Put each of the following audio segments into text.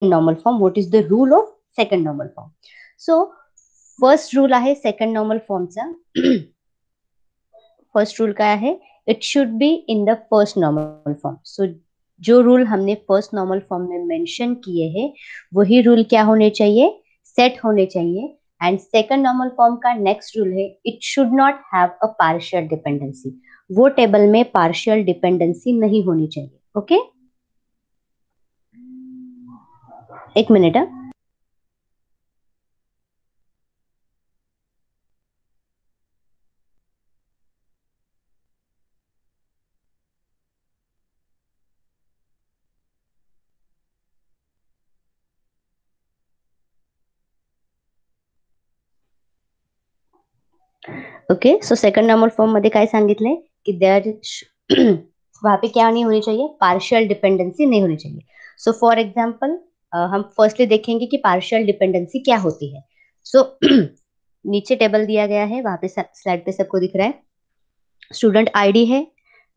normal form. What is the rule of second normal form? So first rule आहे second normal फॉर्मचा. First rule काय आहे? It should be in the first normal form. So जो rule हमने first normal form में mention किए हैं वही रूल क्या होने चाहिए? सेट होने चाहिए. एंड सेकंड नॉर्मल फॉर्म का नेक्स्ट रूल है it should not have a partial dependency. वो टेबल में पार्शियल डिपेंडेंसी नहीं होनी चाहिए. ओके एक minute. Okay so second normal form मध्ये काय सांगितलंय की देयर वहां पे क्या नहीं होनी चाहिए? पार्शियल डिपेंडेंसी नहीं होनी चाहिए. सो फॉर एग्जाम्पल हम फर्स्टली देखेंगे कि पार्शियल डिपेंडेंसी क्या होती है. सो नीचे टेबल दिया गया है, वहां पे स्लाइड पे सबको दिख रहा है. स्टूडेंट आईडी है,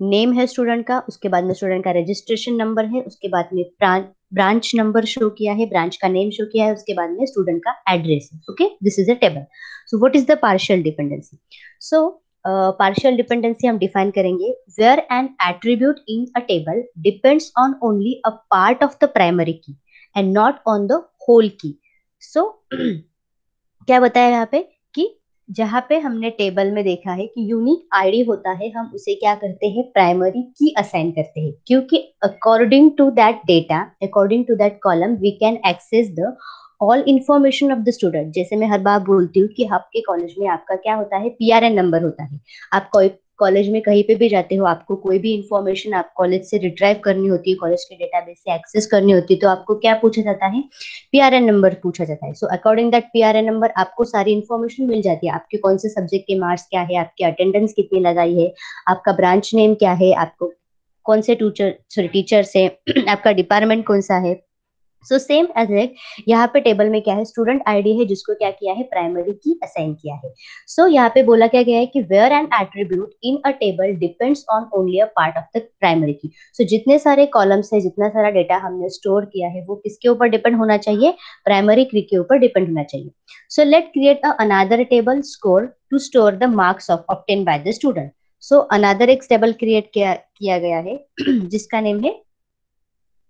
नेम है स्टूडेंट का, उसके बाद में स्टूडेंट का रजिस्ट्रेशन नंबर है, उसके बाद में ब्रांच नंबर शो किया है, ब्रांच का नेम शो किया है, उसके बाद में स्टूडेंट का एड्रेस है. Okay this is a table. So what is the partial dependency? So partial dependency हम डिफाइन करेंगे where an attribute in a table depends on only a part of the primary key and not on the whole key. So क्या बताया यहाँ पे कि जहां पे हमने table में देखा है कि यूनिक आईडी होता है, हम उसे क्या करते हैं? प्राइमरी की असाइन करते हैं, क्योंकि according to that data, according to that column we can access the all information of the student. जैसे मैं हर बार बोलती हूँ कि आपके कॉलेज में आपका क्या होता है? पीआरएन नंबर होता है. आप कोई कॉलेज में कहीं पे भी जाते हो, आपको कोई भी इंफॉर्मेशन आप कॉलेज से रिट्राइव करनी होती है, कॉलेज के डेटाबेस से एक्सेस करनी होती है, तो आपको क्या पूछा जाता है? पीआरएन नंबर पूछा जाता है. So according that PRN number आपको सारी इन्फॉर्मेशन मिल जाती है. आपके कौन से सब्जेक्ट के मार्क्स क्या है, आपकी अटेंडेंस कितनी लगाई है, आपका ब्रांच नेम क्या है, आपको कौन से टीचर से आपका डिपार्टमेंट कौन सा है. सो सेम एज लाइक यहाँ पे टेबल में क्या है? स्टूडेंट आईडी है जिसको क्या किया है? प्राइमरी की असाइन किया है. सो यहाँ पे बोला क्या गया है कि where an attribute in a table depends on only a part of the primary key. So जितने सारे कॉलम्स है, जितना सारा डेटा हमने स्टोर किया है, वो किसके ऊपर डिपेंड होना चाहिए? प्राइमरी की के ऊपर डिपेंड होना चाहिए. So let create a another table score to store the marks of obtain by the student. So another एक टेबल क्रिएट किया गया है जिसका नेम है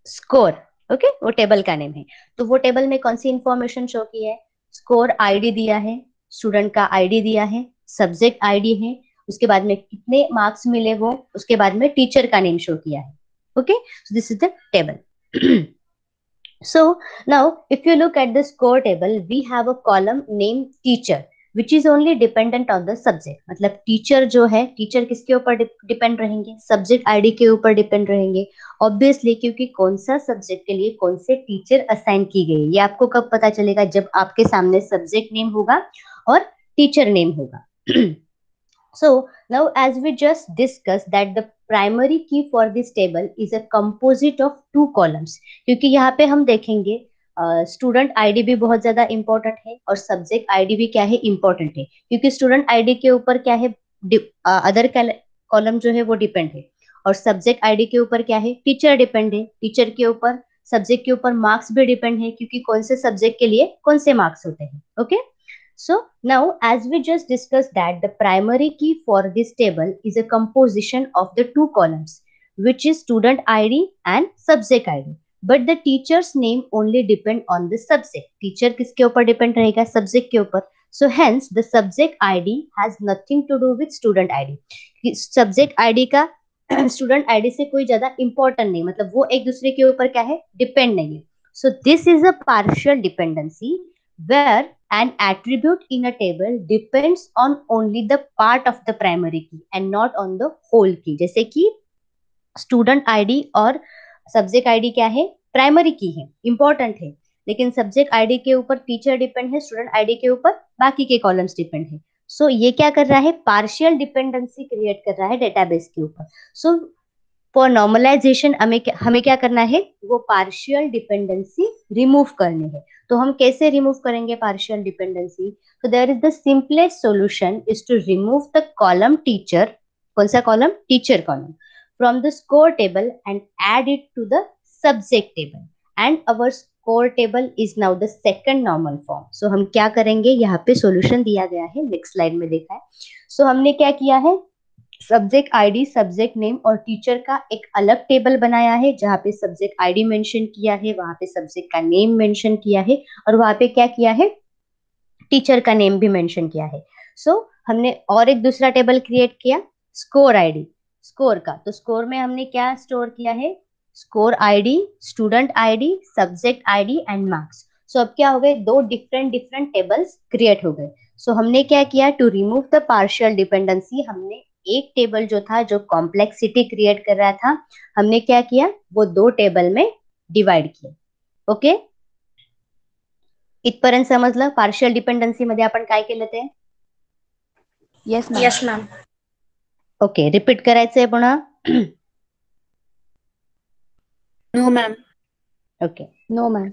स्कोर. ओके वो टेबल का नेम है. तो वो टेबल में कौन सी इंफॉर्मेशन शो की है? स्कोर आईडी दिया है, स्टूडेंट का आईडी दिया है, सब्जेक्ट आईडी है, उसके बाद में कितने मार्क्स मिले वो, उसके बाद में टीचर का नेम शो किया है. Okay so this is the table. So now if you look at the score table, we have a column named teacher which is only dependent on the subject. मतलब teacher जो है, teacher किसके ऊपर depend रहेंगे? Subject ID के ऊपर depend रहेंगे. Obviously क्योंकि कौन सा सब्जेक्ट के लिए कौन से टीचर असाइन की गई, ये आपको कब पता चलेगा? जब आपके सामने सब्जेक्ट नेम होगा और टीचर नेम होगा. So now as we just discussed that the primary key for this table is a composite of two columns. क्योंकि यहाँ पे हम देखेंगे स्टूडेंट आईडी भी बहुत ज्यादा इंपॉर्टेंट है और सब्जेक्ट आईडी भी क्या है? इंपॉर्टेंट है. क्योंकि स्टूडेंट आईडी के ऊपर क्या है? अदर कॉलम जो है वो डिपेंड है, और सब्जेक्ट आईडी के ऊपर क्या है? टीचर डिपेंड है. टीचर के ऊपर, सब्जेक्ट के ऊपर मार्क्स भी डिपेंड है, क्योंकि कौन से सब्जेक्ट के लिए कौन से मार्क्स होते हैं. Okay So now as we just discussed that the primary key for this table is a composition of the two columns which is student ID and subject ID. But the teacher's name only depend on the subject. Teacher किसके ऊपर depend रहेगा? Subject के ऊपर. So hence the subject ID has nothing to do with student ID. Subject ID का student ID से कोई ज्यादा important नहीं, मतलब वो एक दूसरे के ऊपर क्या है? Depend नहीं है. So this is a partial dependency where an attribute in a table depends on only the part of the primary key and not on the whole key. जैसे कि स्टूडेंट आईडी और सब्जेक्ट आईडी क्या है? Primary की है, important है, लेकिन subject ID के ऊपर टीचर डिपेंड है, स्टूडेंट आईडी के ऊपर बाकी के कॉलम्स डिपेंड है. सो ये क्या कर रहा है? पार्शियल डिपेंडेंसी क्रिएट कर रहा है डेटाबेस के ऊपर. सो फॉर नॉर्मलाइजेशन हमें क्या करना है? वो पार्शियल डिपेंडेंसी रिमूव करनी है. तो हम कैसे रिमूव करेंगे पार्शियल डिपेंडेंसी? तो there is the simplest solution is to remove the column teacher. कौन सा column? Teacher column from the score table and add it to the subject table, and our score table is now the second normal form. So हम क्या करेंगे, यहाँ पे solution दिया गया है, next slide में देखा है. सो हमने क्या किया है, सब्जेक्ट आईडी, सब्जेक्ट नेम और टीचर का एक अलग टेबल बनाया है, जहाँ पे सब्जेक्ट आईडी मेंशन किया है, वहां पे सब्जेक्ट का नेम मेंशन किया है, और वहां पे क्या किया है, टीचर का नेम भी मेंशन किया है. सो हमने और एक दूसरा टेबल क्रिएट किया, स्कोर आईडी, स्कोर का. तो स्कोर में हमने क्या स्टोर किया है, score ID, student ID, subject ID and marks. So अब क्या हो गए, दो डिफरेंट डिफरेंट टेबल्स क्रिएट हो गए. सो हमने क्या किया, to remove the partial dependency, हमने एक टेबल जो था, जो कॉम्प्लेक्सिटी क्रिएट कर रहा था, हमने क्या किया, वो दो टेबल में डिवाइड किया. ओके, इथपर्यंत समजलं. पार्शियल डिपेंडन्सी मध्ये आपण काय केलं ते. Yes ma'am. Yes ma'am. Okay, repeat करायचंय पुन्हा. No ma'am. Okay, no ma'am.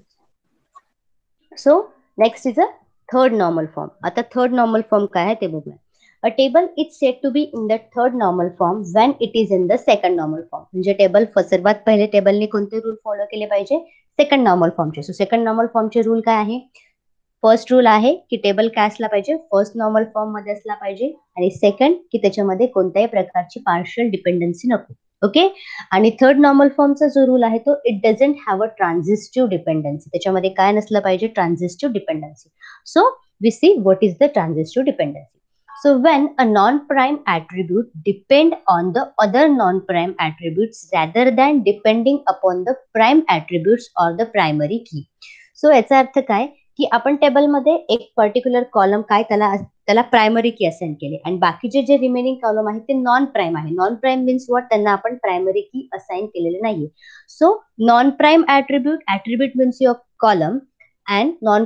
So next is a third normal form. आता थर्ड नॉर्मल फॉर्म काय आहे ते बघूया. A table is said to be in the third normal form when it is in the second normal form. म्हणजे table सर्वात पहिले टेबलने कोणते rule follow केले पाहिजे, सेकंड नॉर्मल फॉर्मचे. सो सेकंड नॉर्मल फॉर्मचे रूल काय आहे, फर्स्ट रूल आहे की टेबल काय असला पाहिजे, फर्स्ट नॉर्मल फॉर्म मध्ये असला पाहिजे, आणि सेकंड की त्याच्यामध्ये कोणत्याही प्रकारची पार्शियल डिपेंडन्सी नको. ओके, आणि थर्ड नॉर्मल फॉर्मचा जो रूल आहे तो it doesn't have a transitive dependency. त्याच्यामध्ये काय नसलं पाहिजे, transitive dependency. So we see what is the transitive dependency. So when a non-prime attribute depend on the other non-prime attributes rather than depending upon the prime attributes or the primary key. So याचा अर्थ काय, की आपण टेबलमध्ये एक particular column काय त्याला primary की असाइन केले, आणि बाकीचे जे रिमेनिंग कॉलम आहेत ते नॉन प्राइम आहे. नॉन प्राइम मीन्स व्हॉट, त्यांना आपण प्रायमरी की असाइन केलेले नाहीये. So non prime attribute means your column, and non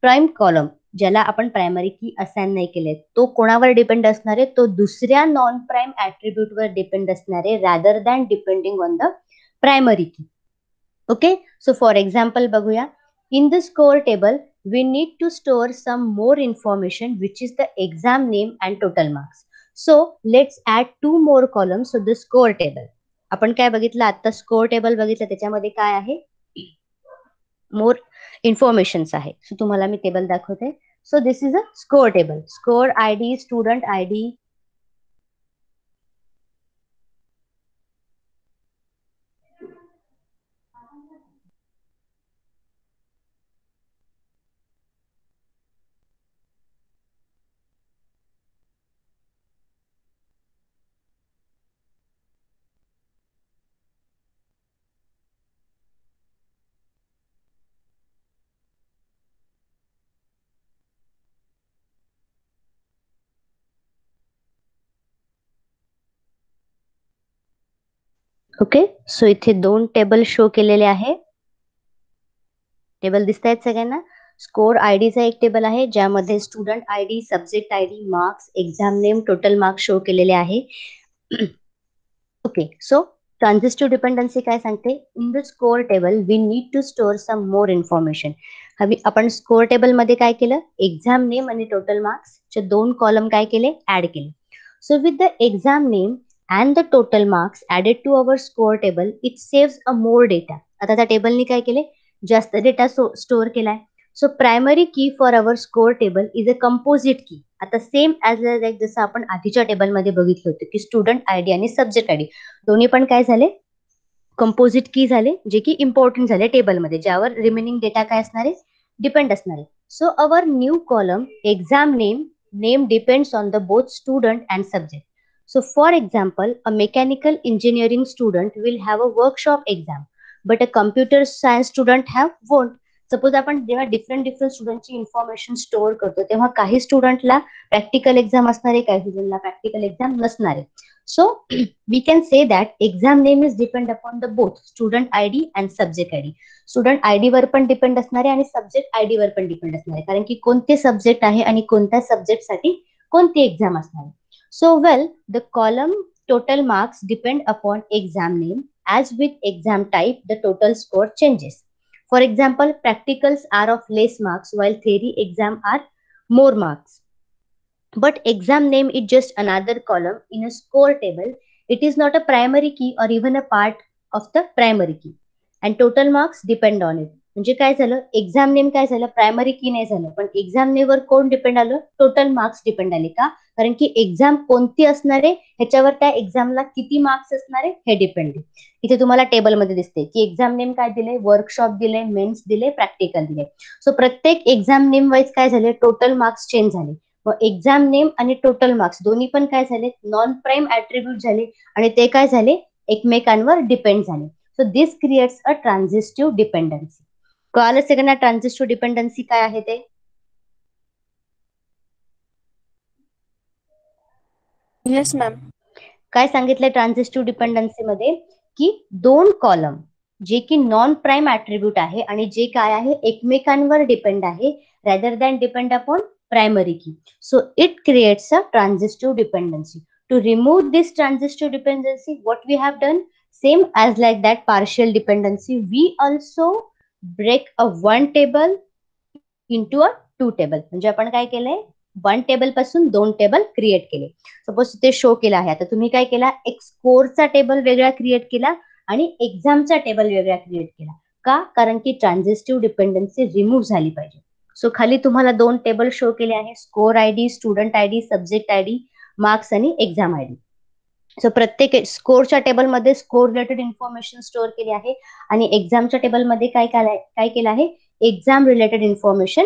prime column ज्याला आपण प्रायमरी की असाइन नाही केले, तो कोणावर डिपेंड असणार आहे, तो दुसऱ्या नॉन प्राइम ऍट्रिब्यूट वर डिपेंड असणार आहे, rather than depending on the primary की. ओके, सो फॉर एक्झाम्पल बघूया. In the score table, we need to store some more information, which is the exam name and total marks. So let's add two more columns to the score table. आपण काय बघितलं आता, score table बघितलं, त्याच्यामध्ये काय आहे, मोर informations आहे. So तुम्हाला मी टेबल दाखवते. So this is a score table, score ID, student ID, okay. So इथे दोन टेबल शो केलेले आहे. टेबल दिसत आहेत सगळ्यांना. स्कोर आयडीचा एक टेबल आहे, ज्यामध्ये student ID, subject ID, marks, exam name, total marks show केलेले आहे. ओके, सो ट्रान्झिस्टिव्ह डिपेंडन्सी काय सांगते, in the score table we need to store some more information. हवी आपण स्कोर टेबल मध्ये काय केलं, एक्झाम नेम आणि टोटल मार्क्स चे दोन कॉलम काय केले, ऍड केले. So with the exam name and the total marks added to our score table, it saves a more data. आता त्या टेबलनी काय केले, जास्त डेटा स्टोअर केलाय. सो प्रायमरी की for our score table is a composite key. आता same as like जसं आपण आधीच्या टेबलमध्ये बघितलं होतं की स्टुडंट आयडी आणि सब्जेक्ट आयडी दोन्ही पण काय झाले, कंपोजिट की झाले, जे की इम्पॉर्टंट झाले टेबलमध्ये, ज्यावर रिमेनिंग डेटा काय असणार आहे, डिपेंड असणार आहे. So our new column exam name depends on the both student and subject. So for example, a mechanical engineering student will have a workshop exam, but a computer science student won't. Suppose आपण जेव्हा different स्टुडंटची information store करतो, तेव्हा काही स्टुडंटला practical exam असणार आहे, काही स्टुडंटला practical exam नसणार आहे. So we can say that exam name is depend upon the both student ID and subject ID. Student ID वर पण डिपेंड असणार आहे आणि सब्जेक्ट आयडी वर पण डिपेंड असणार आहे, कारण की कोणते सब्जेक्ट आहे आणि कोणत्या सब्जेक्टसाठी कोणती एक्झाम असणार आहे. So well, the column total marks depend upon exam name. As with exam type, the total score changes. For example, practicals are of less marks while theory exam are more marks. But exam name is just another column in a score table. It is not a primary key or even a part of the primary key. And total marks depend on it. म्हणजे काय झालं, exam name काय झालं, primary की नाही झालं, पण exam नेमवर कोण डिपेंड आलं, टोटल मार्क्स डिपेंड आले. का? कारण की एक्झाम कोणती असणार आहे ह्याच्यावर त्या एक्झामला किती मार्क्स असणार आहे हे डिपेंड आहे. इथे तुम्हाला टेबलमध्ये दिसते की एक्झाम नेम काय दिले, वर्कशॉप दिले, मेन्स दिले, प्रॅक्टिकल दिले. सो प्रत्येक एक्झाम नेम वाईज काय झाले, टोटल मार्क्स चेंज झाले. मग एक्झाम नेम आणि टोटल मार्क्स दोन्ही पण काय झाले, नॉन प्राइम ऍट्रिब्यूट झाले आणि ते काय झाले, एकमेकांवर डिपेंड झाले. So this creates a transitive dependency. कळालं सगळ्यांना ट्रान्झिस्टिव्ह डिपेंडन्सी काय आहे ते? Yes, ma'am. काय सांगितलंय ट्रान्झिस्टिव्ह डिपेंडन्सी मध्ये, की दोन कॉलम जे की नॉन प्राइम ऍट्रिब्यूट आहे आणि जे काय आहे एकमेकांवर डिपेंड आहे, rather than depend upon primary key. So it creates a transitive dependency. To remove this transitive dependency, what we have done, same as like that partial dependency, we also break a one table into a two table. म्हणजे आपण काय केलंय, one table पासून दोन table create केले. Suppose ते show केला आहे. आता तुम्ही काय केला, एक स्कोरचा टेबल वेगळा क्रिएट केला आणि एक्झामचा टेबल वेगळा क्रिएट केला. का? कारण की ट्रान्झिस्टिव्ह डिपेंडन्सी रिमूव्ह झाली पाहिजे. सो खाली तुम्हाला दोन टेबल शो केले आहे, score ID, student ID, subject ID, marks आणि एक्झाम आयडी. सो प्रत्येक स्कोरच्या टेबलमध्ये स्कोर रिलेटेड इन्फॉर्मेशन स्टोअर केली आहे आणि एक्झामच्या टेबलमध्ये काय केलं आहे, एक्झाम रिलेटेड इन्फॉर्मेशन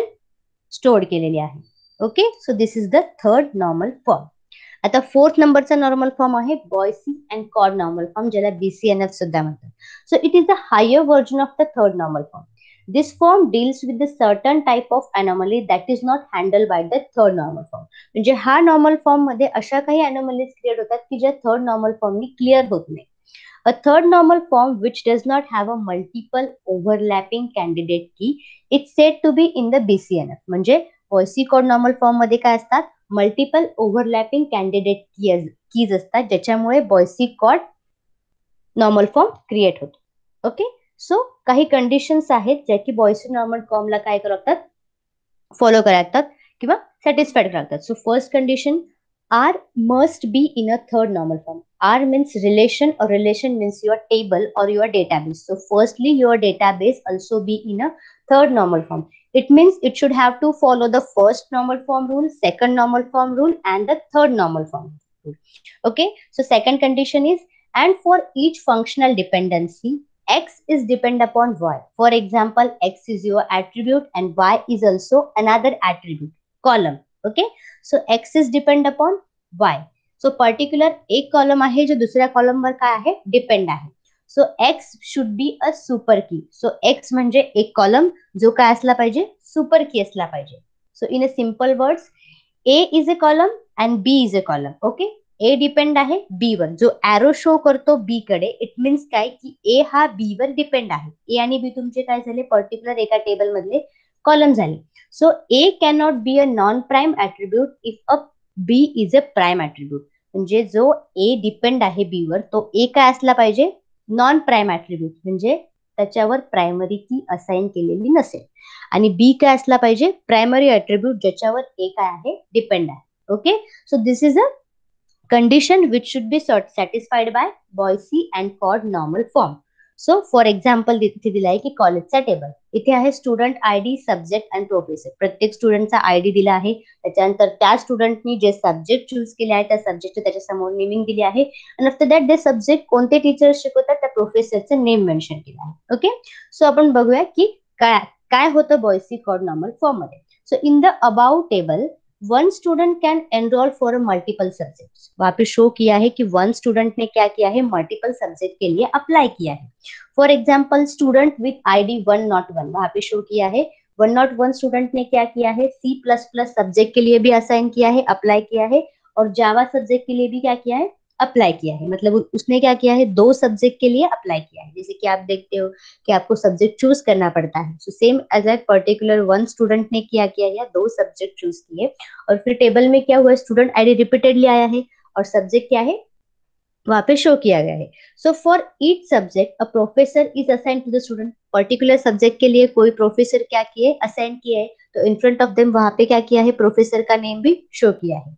स्टोअर केलेली आहे. Okay, so this is the third normal form. आता फोर्थ नंबरचा नॉर्मल फॉर्म आहे Boyce and Codd normal form, ज्याला BCNF सुद्धा म्हणतात. So it is the higher version of the third normal form. This form deals with the certain type of anomaly that is not handled by the third normal form. म्हणजे हा normal form मध्ये अशा काही anomalies create होतात की ज्या third normal फॉर्मनी clear होत नाही. A third normal form which does not have a multiple overlapping candidate key, it's said to be in the BCNF. म्हणजे बॉयसी कॉड नॉर्मल फॉर्म मध्ये काय असतात, मल्टिपल ओव्हरलॅपिंग कॅन्डिडेट कीज असतात, ज्याच्यामुळे Boyce Codd normal form create होतो. Okay, so काही conditions आहेत ज्या की बॉयसी नॉर्मल फॉर्मला काय लागतात, फॉलो करायला लागतात किंवा सॅटिस्फाईड करायला लागतात. So first condition, R must be in a third normal form. R means relation, or relation means your table or your database. So firstly, your database also be in a third normal form. It means it should have to follow the first normal form rule, second normal form rule, and the third normal form rule. Okay, so second condition is, and for each functional dependency, X is depend upon Y. For example, X is your attribute and Y is also another attribute column. Okay, so X is depend upon Y. So particular एक column आहे जो दुसऱ्या column वर काय आहे, depend आहे. So X should be a super key. So X म्हणजे एक कॉलम जो काय असला पाहिजे, सुपर की असला पाहिजे. So in a simple words, A is a column and B is a column. Okay, A depend आहे B वर, जो एरो शो करतो B कडे, इट मीन्स काय की A हा B वर डिपेंड आहे. A आणि B तुमचे काय झाले, पर्टिक्युलर एका टेबल मधले कॉलम झाले. So A cannot be a non-prime attribute if a B is a prime attribute. म्हणजे जो A डिपेंड आहे B वर, तो A काय असला पाहिजे, नॉन प्राइम ऍट्रिब्यूट, म्हणजे त्याच्यावर प्रायमरी की असाइन केलेली नसेल. आणि B काय असला पाहिजे, प्रायमरी ऍट्रिब्यूट ज्याच्यावर A काय आहे, डिपेंड आहे. Okay, so this is a condition which should be satisfied by Boyce and Codd normal form. So for example इथे दिला आहे की कॉलेजचा टेबल, इथे आहे student ID, subject and professor. प्रत्येक स्टुडंटचा आयडी दिला आहे, त्याच्यानंतर त्या स्टुडंटनी जे सब्जेक्ट चूज केले आहे त्या सब्जेक्टचे त्याच्या समोर नेमिंग दिली आहे, आणि आफ्टर दॅट ते सब्जेक्ट कोणते टीचर शिकवतात त्या प्रोफेसरचं नेम मेन्शन केलं आहे. ओके, सो आपण बघूया की काय काय होतं बॉयसी कॉड नॉर्मल फॉर्म मध्ये. So in the about table, one student can enrol for multiple subjects. वहां पे शो किया है कि वन स्टूडेंट ने क्या किया है, मल्टीपल सब्जेक्ट के लिए अप्लाई किया है. For example, student with ID 101, वहां पे शो किया है 101 स्टूडेंट ने क्या किया है, C++ सब्जेक्ट के लिए भी असाइन किया है, अप्लाई किया है, और जावा सब्जेक्ट के लिए भी क्या किया है, अप्लाई किया है. मतलब उसने क्या किया है, दो सब्जेक्ट के लिए अप्लाई किया है. जैसे कि आप देखते हो कि आपको सब्जेक्ट चूज करना पड़ता है. So same as a particular one student ने क्या किया है, दो सब्जेक्ट चूज किए, और फिर टेबल में क्या हुआ, स्टूडेंट आईडी रिपीटेडली आया है और सब्जेक्ट क्या है वहां पे शो किया गया है. So for each subject a professor is assign to the student. Particular subject के लिए कोई प्रोफेसर क्या किए, असाइन किए है, तो इन फ्रंट ऑफ देम वहां पे क्या किया है, प्रोफेसर का नेम भी शो किया है.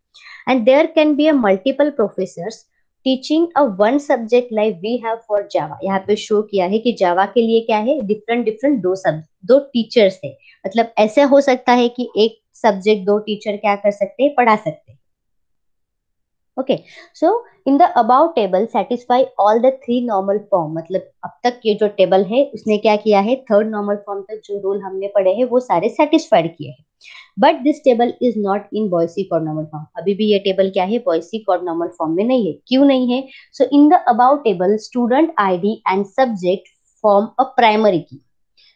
And there can be a multiple professors teaching a one subject like we have for Java, यहाँ पे शो किया है कि जावा के लिए क्या है, डिफरेंट डिफरेंट दो टीचर्स है। मतलब ऐसे हो सकता है कि एक सब्जेक्ट दो टीचर क्या कर सकते हैं, पढ़ा सकते हैं। Okay, so in the above table satisfy all the three normal form, मतलब अब तक ये जो टेबल है उसने क्या किया है, थर्ड नॉर्मल फॉर्म तक जो रूल हमने पढ़े हैं वो सारे सेटिस्फाइड किए हैं। But this table is not in Boyce Codd form, अभी भी ये टेबल क्या है, बॉयसी कॉर्ड फॉर्म में नहीं है। क्यों नहीं है? So in the above table student ID and subject form a primary key,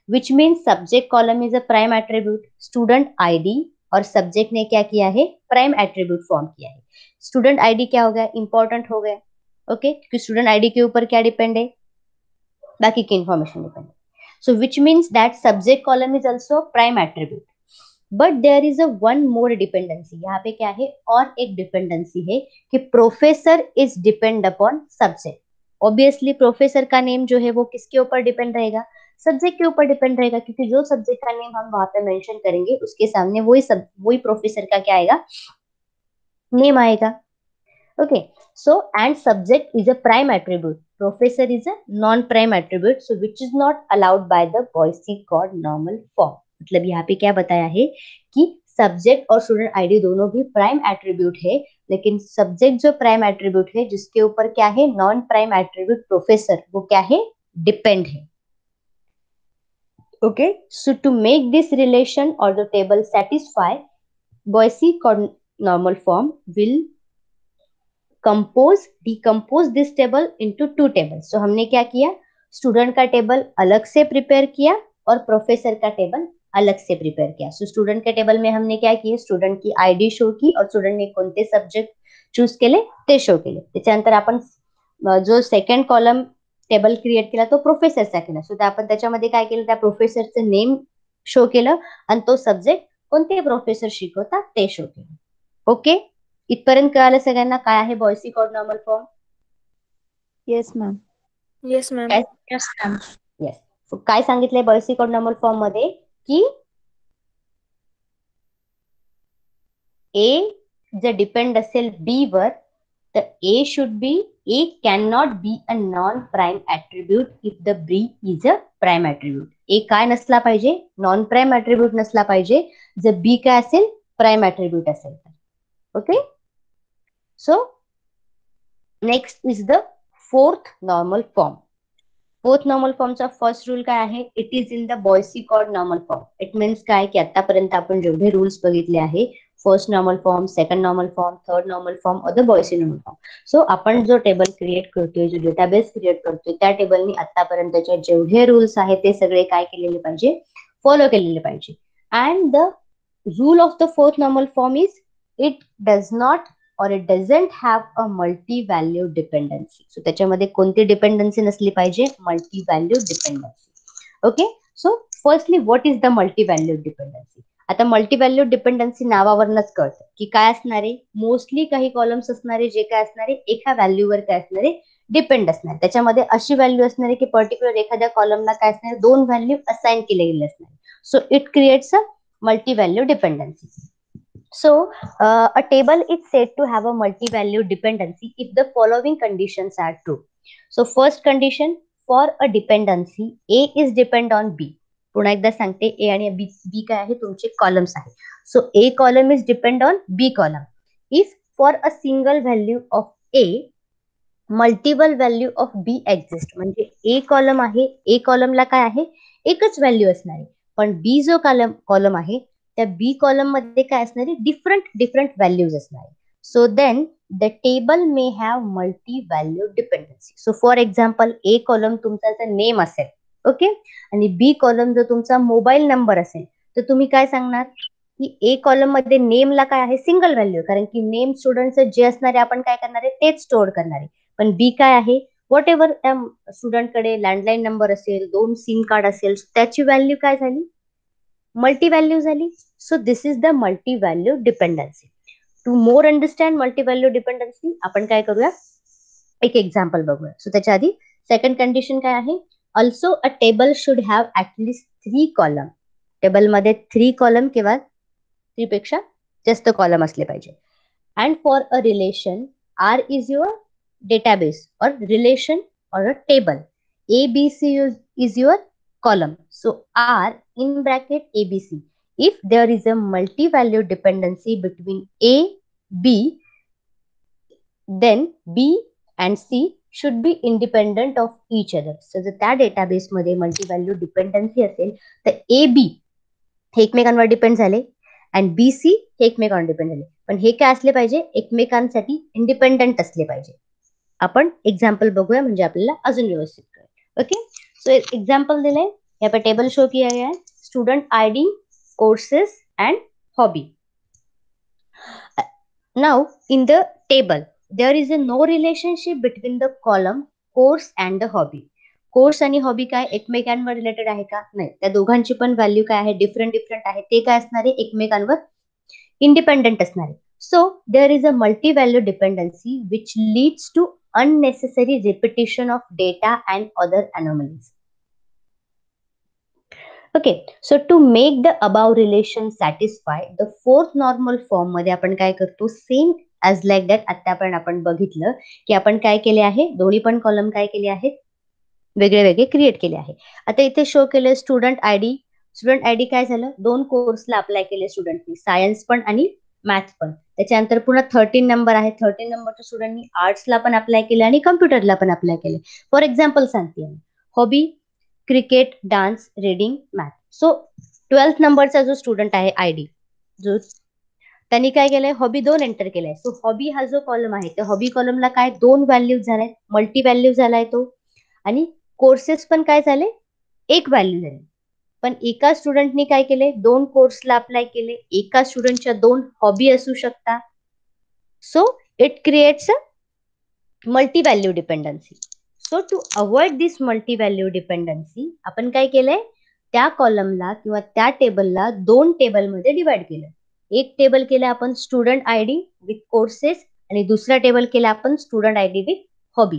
which means subject column is a prime attribute, student ID और सब्जेक्ट ने क्या किया है, प्राइम एट्रीब्यूट फॉर्म किया है। स्टूडेंट आईडी क्या हो गया, इंपॉर्टेंट हो गया। ओके, क्योंकि स्टूडेंट आईडी के ऊपर क्या डिपेंड है, बाकी की इंफॉर्मेशन डिपेंड है। So which means that subject column is also prime attribute. But there is a one more dependency, यहाँ पे क्या है, और एक डिपेंडेंसी है कि professor is depend upon subject. Obviously professor का नेम जो है वो किसके ऊपर डिपेंड रहेगा, सब्जेक्ट के ऊपर डिपेंड रहेगा, क्योंकि जो सब्जेक्ट का नेम हम वहां पे मेंशन करेंगे उसके सामने वही प्रोफेसर का क्या आएगा, नेम आएगा। Okay, so and subject is a prime attribute, professor is a non prime attribute, so which is not allowed by the Boyce Codd normal form। मतलब यहाँ पे क्या बताया है कि सब्जेक्ट और स्टूडेंट आईडी दोनों भी प्राइम एट्रीब्यूट है, लेकिन सब्जेक्ट जो प्राइम एट्रीब्यूट है जिसके ऊपर क्या है, नॉन प्राइम एट्रीब्यूट प्रोफेसर, वो क्या है, डिपेंड है। Okay, so to make this relation और the table satisfy, Boyce Codd normal form will decompose this table into two tables। तो हमने क्या किया, स्टूडेंट का टेबल अलग से प्रिपेयर किया और प्रोफेसर का टेबल अलग से प्रिपेयर किया। सो स्टूडेंट के table में हमने क्या किया, स्टूडेंट की आयडी शो की और स्टूडेंट ने कोणते सब्जेक्ट चूज केले ते शो केले। त्याच्यानंतर आपण जो सेकंड कॉलम टेबल क्रिएट केला तो प्रोफेसरचा केला। सो आपण त्याच्यामध्ये काय केलं, त्या प्रोफेसरचं नेम शो केलं आणि तो सब्जेक्ट कोणते प्रोफेसर शिकवतात ते शो केलं। ओके, इथपर्यंत कळालं सगळ्यांना काय आहे Boyce Codd normal form? Yes, ma'am. Yes, ma'am. काय, Yes, ma'am. येस, काय सांगितलंय बॉयसी कॉर्ड नॉर्मल फॉर्म मध्ये की ए जर डिपेंड असेल बी वर, तर A can not be a non prime attribute if the B is a prime attribute. A काय नसला पाहिजे, नॉन प्राइम एट्रीब्यूट नसला पाहिजे, जर बी काय असेल, प्राइम एट्रीब्यूट असेल तर। Okay, so next is the fourth normal form. Fourth normal फॉर्मचा फर्स्ट रूल काय आहे, it is in the Boyce Codd normal form. It means काय की आतापर्यंत आपण जेवढे रूल्स बघितले आहे, first normal form, second normal form, third normal form और the Boyce normal form. So आपण जो टेबल क्रिएट करतोय, जो डेटाबेस क्रिएट करतोय, त्या टेबलनी आतापर्यंतचे जेवढे रूल्स आहेत ते सगळे काय केलेले पाहिजे, फॉलो केलेले पाहिजे। And the rule of the fourth normal form is it does not or it doesn't have a multi-value dependency। so त्याच्यामध्ये कोणती डिपेंडन्सी नसली पाहिजे, multi value dependency. Okay, so firstly what is the multi value dependency? आता multi value dependency नावावरूनच कळतं की काय असणारे, मोस्टली काही कॉलम्स असणारे जे काय असणारे, एका व्हॅल्यूवर काय असणारे, डिपेंड असणार। त्याच्यामध्ये अशी व्हॅल्यू असणारे की पर्टिक्युलर एखाद्या कॉलमला काय असणार, दोन व्हॅल्यू असाइन केले गेले असणार। So it creates a multi value dependency. So, a table is said to have a multi-value dependency if the following conditions are true। So, first condition for a dependency, A is depend on B। पुन्हा एकदा सांगते, A आणि B काय आहे, तुमचे columns आहे। So, A column is depend on B column if for a single value of A multiple value of B exist। म्हणजे A column आहे, A कॉलमला काय आहे, एकच व्हॅल्यू असणार आहे, पण B जो कॉलम आहे त्या बी कॉलम मध्ये काय असणार आहे, डिफरंट व्हॅल्यूज असणार आहे। So then the table may have multi value dependency. So for example, a column तुमचा जर नेम असेल, ओके, आणि बी कॉलम जर तुमचा मोबाईल नंबर असेल, तर तुम्ही काय सांगणार की ए कॉलम मध्ये नेमला काय आहे, सिंगल व्हॅल्यू, कारण की नेम स्टुडंटचं जे असणार आहे आपण काय करणार आहे, तेच स्टोअर करणार आहे। पण बी काय आहे, व्हॉट एव्हर त्या स्टुडंटकडे लँडलाईन नंबर असेल, 2 सिम कार्ड असेल, त्याची व्हॅल्यू काय झाली, मल्टी व्हॅल्यू झाली। So this is the multi value dependency. To more understand multi value dependency आपण काय करूया, एक एक्झाम्पल बघूया। सो त्याच्या आधी सेकंड कंडिशन काय आहे, also a table should have at least 3 column. टेबलमध्ये 3 कॉलम किंवा 3 पेक्षा जास्त कॉलम असले पाहिजे। And for a relation R is your database or relation or a table. ABC is your column. So R in bracket ABC. If there is a multi-value dependency between A, B, then B and C should be independent of each other. So जर त्या database मध्ये मल्टीव्हॅल्यू dependency असेल तर A B हे एकमेकांवर depend झाले आणि B C हे एकमेकांवर डिपेंड झाले, पण हे काय असले पाहिजे, एकमेकांसाठी इंडिपेंडंट असले पाहिजे. आपण एक्झाम्पल बघूया म्हणजे आपल्याला अजून व्यवस्थित कळेल. ओके, सो एग्जाम्पल दिले, यहाँ पे टेबल शो किया गया है, student ID, courses end hobby. Now in the table there is a no relationship between the column course and the hobby. Course आणि हॉबी काय एकमेकांवर रिलेटेड आहे का? नाही, त्या दोघांची पण व्हॅल्यू काय आहे, डिफरंट आहे. ते काय असणार आहे, एकमेकांवर इंडिपेंडंट असणार आहे. So there is a multi value dependency which leads to unnecessary repetition of data and other anomalies. Okay, so to make the above relation satisfy, the fourth normal form मध्ये आपण काय करतो, सेम ॲज लाईक दॅट आता आपण बघितलं की आपण काय केले आहे, दोन्ही पण कॉलम काय केले आहेत, वेगळे वेगळे क्रिएट केले आहे. आता इथे शो केले स्टुडंट आयडी. स्टुडंट आयडी काय झालं, दोन कोर्सला अप्लाय केले स्टुडंटनी, सायन्स पण आणि मॅथ पण. त्याच्यानंतर पुन्हा 13 नंबर आहे, 13 नंबरच्या स्टुडंटनी आर्ट्सला पण अप्लाय केले आणि कम्प्युटरला पण अप्लाय केले. फॉर एक्झाम्पल सांगते, hobby cricket, dance, reading, math. So 12th नंबरचा जो स्टुडंट आहे आयडी, जो त्यांनी काय केलंय, हॉबी 2 एंटर केलाय. सो हॉबी हा जो कॉलम आहे त्या हॉबी कॉलमला काय दोन व्हॅल्यूज झालाय, मल्टी व्हॅल्यू झालाय तो, आणि कोर्सेस पण काय झाले, एक व्हॅल्यू झाली. पण एका स्टुडंटनी काय केले, दोन कोर्सला अप्लाय केले, एका स्टुडंटच्या दोन हॉबी असू शकता. So it creates a multi value dependency. So to avoid this multi value dependency आपण काय केलंय, त्या कॉलमला किंवा त्या टेबलला दोन टेबलमध्ये डिवाइड केलं. एक टेबल केलं आपण स्टुडंट आयडी विथ कोर्सेस आणि दुसरा टेबल केला आपण student ID with hobby.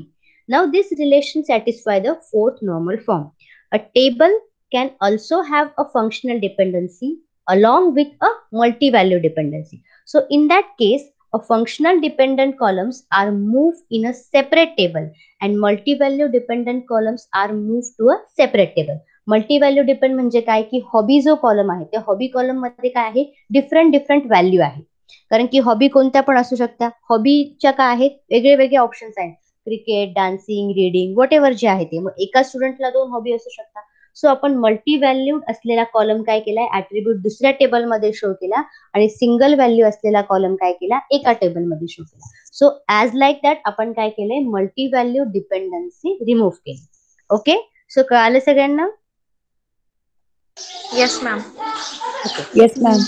Now this relation satisfy the fourth normal form. A table can also have a functional dependency along with a multi-value dependency. So in that case, a functional dependent columns are moved in a separate table and multi-value dependent columns are moved to a separate table. Multivalue depend म्हणजे काय की hobby जो column आहे त्या hobby column मध्ये काय आहे, different value आहे. कारण की हॉबी कोणत्या पण असू शकतात. हॉबीच्या काय आहेत, वेगळे वेगळे ऑप्शन्स आहेत, cricket, dancing, reading, what ever जे आहे ते. मग एका स्टुडंटला दोन हॉबी असू शकतात. सो आपण मल्टी व्हॅल्यूड असलेला कॉलम काय केलाय, ऍट्रिब्यूट दुसऱ्या टेबलमध्ये शो केला आणि सिंगल व्हॅल्यू असलेला कॉलम काय केला, एका टेबलमध्ये शो केला. सो ऍज लाईक दॅट आपण काय केलंय, मल्टी व्हॅल्यू डिपेंडन्सी रिमूव्ह केली. ओके, सो कळालं सगळ्यांना? Yes, ma'am. Yes, ma'am.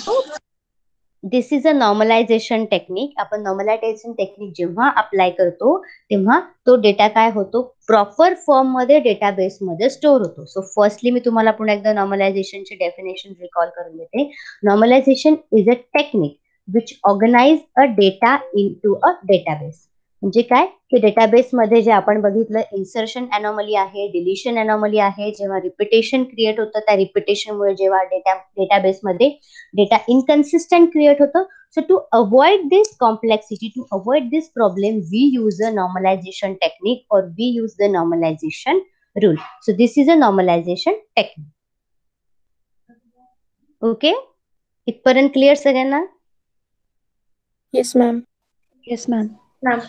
This is a normalization technique. आपण नॉर्मलायझेशन टेक्निक जेव्हा अप्लाय करतो तेव्हा तो डेटा काय होतो, प्रॉपर फॉर्म मध्ये डेटाबेस मध्ये स्टोअर होतो. सो फर्स्टली मी तुम्हाला पुन्हा एकदा नॉर्मलायझेशनची डेफिनेशन रिकॉल करून देते. Normalization is a technique which organize a data into a database. म्हणजे काय की डेटाबेस मध्ये जे आपण बघितलं, इन्सर्शन अनॉमली आहे, डिलिशन अनॉमली आहे. जेव्हा रिपिटेशन क्रिएट होतं त्या रिपिटेशनमुळे जेव्हा डेटाबेस मध्ये डेटा इनकन्सिस्टंट क्रिएट होतं. So to avoid this complexity, to avoid this problem, we use a normalization technique or we use the normalization rule. So this is a normalization technique. Okay? इथपर्यंत clear सगळ्यांना? Yes, ma'am. Yes, ma'am. Ma'am.